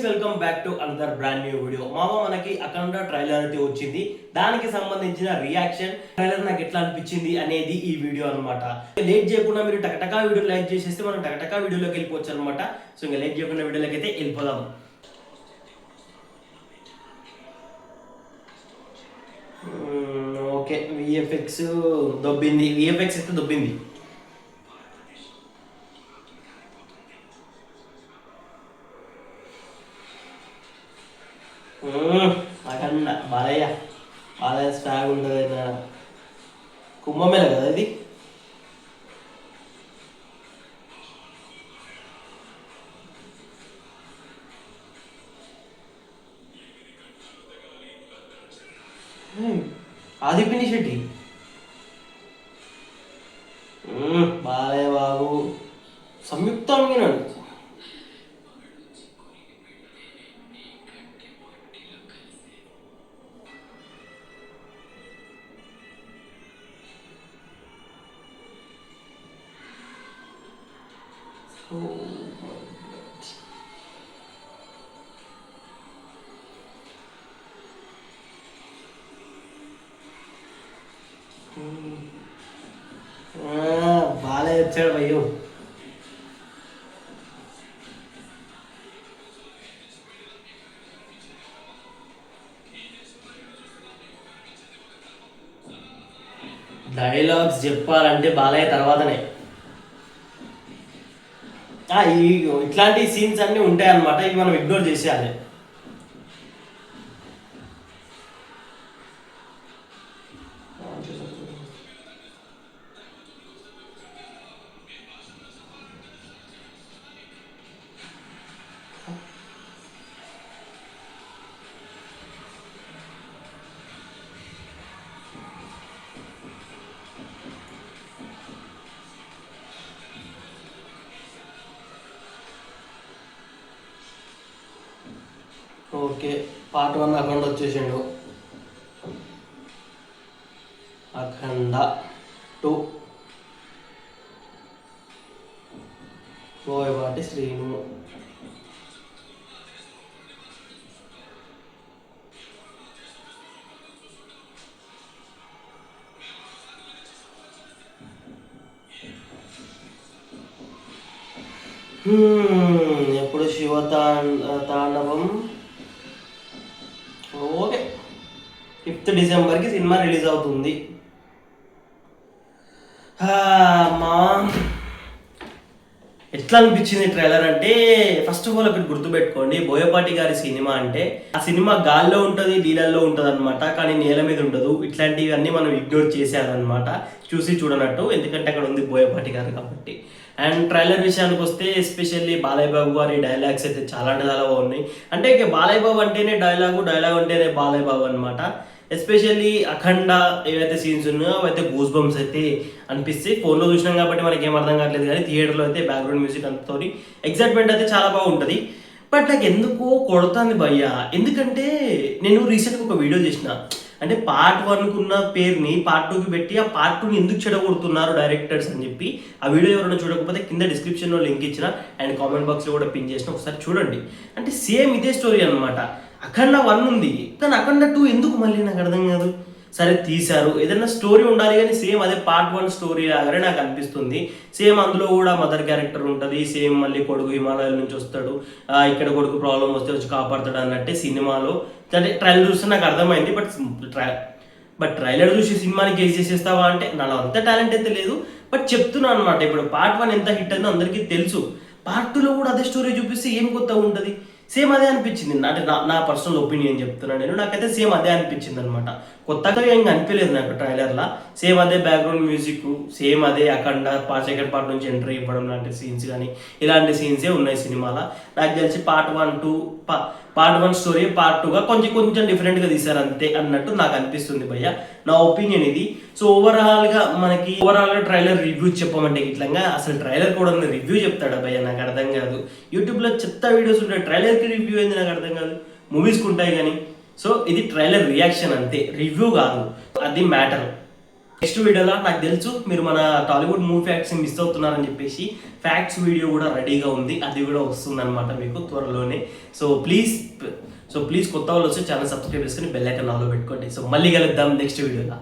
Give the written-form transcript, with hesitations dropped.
Welcome back to another brand new video. మనకి అఖండ trailer అయితే వచ్చింది. దానికి సంబంధించిన రియాక్షన్ ట్రైలర్ నాకు ఎట్లా అనిపించింది అనేది ఈ వీడియో అనమాట. లేట్ చేయకుండా మీరు టకటకా వీడియో లైక్ చేసేస్తే మనం టకటకా వీడియోలోకి వెళ్ళిపోవచ్చు అనమాట. సో ఇంకా లేట్ చేయకుండా వీడియోలోకి అయితే వెళ్ళిపోదాం. Okay, VFX దొబ్బింది. విఎఫ్ఎక్స్ అయితే దొబ్బింది. అఖండ బాలయ్య బాలయ్య స్టాగ్ ఉంటుంది. కుంభమేళ కదా ఇది. ఆది పినిశెట్టి బాలయ్య బాబు సంయుక్తంగా బాలయ్య వచ్చాడు భయ్యో. డైలాగ్స్ చెప్పాలంటే బాలయ్య తర్వాతనే. ఇట్లాంటి సీన్స్ అన్నీ ఉంటాయి అన్నమాట. ఇవి మనం ఇగ్నోర్ చేసేయాలి. ఓకే, పార్ట్ 1 అఖండ వచ్చేసిండు. అఖండ 2 బోయపాటి శ్రీను. ఎప్పుడు శివ తాండవం. ఓకే, 5th డిసెంబర్కి సినిమా రిలీజ్ అవుతుంది. ఎట్లా అనిపించింది ట్రైలర్ అంటే, ఫస్ట్ ఆఫ్ ఆల్ ఒకటి గుర్తుపెట్టుకోండి, బోయపాటి గారి సినిమా అంటే ఆ సినిమా గాల్లో ఉంటుంది, నీళ్ళల్లో ఉంటుంది అనమాట, కానీ నేల మీద ఉండదు. ఇట్లాంటివి అన్నీ మనం ఇగ్నోర్ చేసేయాలన్నమాట, చూసి చూడనట్టు. ఎందుకంటే అక్కడ ఉంది బోయపాటి గారు కాబట్టి. అండ్ ట్రైలర్ విషయానికి వస్తే ఎస్పెషల్లీ బాలయ్య బాబు గారి డైలాగ్స్ అయితే చాలా అంటే చాలా బాగున్నాయి. అంటే ఇక బాలయ్య బాబు అంటేనే డైలాగ్ అంటేనే బాలయ్య బాబు అనమాట. ఎస్పెషల్లీ అఖండ ఏవైతే సీన్స్ ఉన్నాయో అవైతే గూస్ బంప్స్ అయితే అనిపిస్తాయి. ఫోన్లో చూసినాం కాబట్టి మనకి ఏం అర్థం కావట్లేదు, కానీ థియేటర్లో అయితే బ్యాక్గ్రౌండ్ మ్యూజిక్ అంతతో ఎక్సైట్మెంట్ అయితే చాలా బాగుంటుంది. బట్ నాకు ఎందుకో కొడుతుంది భయ్య. ఎందుకంటే నేను రీసెంట్గా ఒక వీడియో చేసిన, అంటే పార్ట్ 1కు ఉన్న పేరుని పార్ట్ 2కి పెట్టి ఆ పార్ట్ 2ని ఎందుకు చెడగొడుతున్నారు డైరెక్టర్స్ అని చెప్పి ఆ వీడియో ఎవరైనా చూడకపోతే కింద డిస్క్రిప్షన్లో లింక్ ఇచ్చిన అండ్ కామెంట్ బాక్స్లో కూడా పిన్ చేసిన, ఒకసారి చూడండి. అంటే సేమ్ ఇదే స్టోరీ అనమాట. అఖండ 1 ఉంది, కానీ అఖండ 2 ఎందుకు మళ్ళీ నాకు అర్థం కాదు. సరే తీశారు, ఏదైనా స్టోరీ ఉండాలి, కానీ సేమ్ అదే పార్ట్ 1 స్టోరీ లాగానే నాకు అనిపిస్తుంది. సేమ్ అందులో కూడా మదర్ క్యారెక్టర్ ఉంటుంది, సేమ్ మళ్ళీ కొడుకు హిమాలయాల నుంచి వస్తాడు, ఇక్కడ కొడుకు ప్రాబ్లం వస్తే వచ్చి కాపాడుతాడు అన్నట్టే సినిమాలో. అంటే ట్రైలర్ చూస్తే నాకు అర్థమైంది. బట్ ట్రైలర్ చూసి సినిమాని గెస్ చేసేస్తావా అంటే నాలో అంత టాలెంట్ అయితే లేదు. బట్ చెప్తున్నాను అనమాట, ఇప్పుడు పార్ట్ 1 ఎంత హిట్ అయిందో అందరికీ తెలుసు. పార్ట్ 2లో కూడా అదే స్టోరీ చూపిస్తే ఏం కొత్తగా ఉంటుంది. సేమ్ అదే అనిపించింది. అంటే నా పర్సనల్ ఒపీనియన్ చెప్తున్నాను నేను. నాకైతే సేమ్ అదే అనిపించింది అనమాట. కొత్తగా ఏం అనిపించలేదు నాకు ట్రైలర్లో. సేమ్ అదే బ్యాక్గ్రౌండ్ మ్యూజిక్, సేమ్ అదే అఖండ సెకండ్ పార్ట్ నుంచి ఎంట్రీ ఇవ్వడం లాంటి సీన్స్ కానీ ఇలాంటి సీన్సే ఉన్నాయి సినిమాలో. నాకు తెలిసి పార్ట్ 1 స్టోరీ పార్ట్ 2గా కొంచెం డిఫరెంట్గా తీశారు అంతే అన్నట్టు నాకు అనిపిస్తుంది భయ్య. నా ఒపీనియన్ ఇది. సో ఓవరాల్గా ట్రైలర్ రివ్యూ చెప్పమంటే ఇట్లా అసలు ట్రైలర్ కూడా రివ్యూ చెప్తాడా భయ్య, నాకు అర్థం కాదు. యూట్యూబ్లో చెత్త వీడియోస్ ఉంటాయి, ట్రైలర్కి రివ్యూ ఏంది నాకు అర్థం కాదు. మూవీస్కి ఉంటాయి కానీ. సో ఇది ట్రైలర్ రియాక్షన్ అంతే, రివ్యూ కాదు, అది మ్యాటర్. నెక్స్ట్ వీడియోలో నాకు తెలుసు మీరు మన టాలీవుడ్ మూవీ ఫ్యాక్ట్స్ మిస్ అవుతున్నారని చెప్పేసి ఫ్యాక్ట్స్ వీడియో కూడా రెడీగా ఉంది, అది కూడా వస్తుంది అనమాట మీకు త్వరలోనే. సో ప్లీజ్ కొత్త వాళ్ళు వచ్చి ఛానల్ సబ్స్క్రైబ్ చేసుకుని బెల్ ఐకాన్ ఆన్లో పెట్టుకోండి. సో మళ్ళీ కలుద్దాం నెక్స్ట్ వీడియోలో.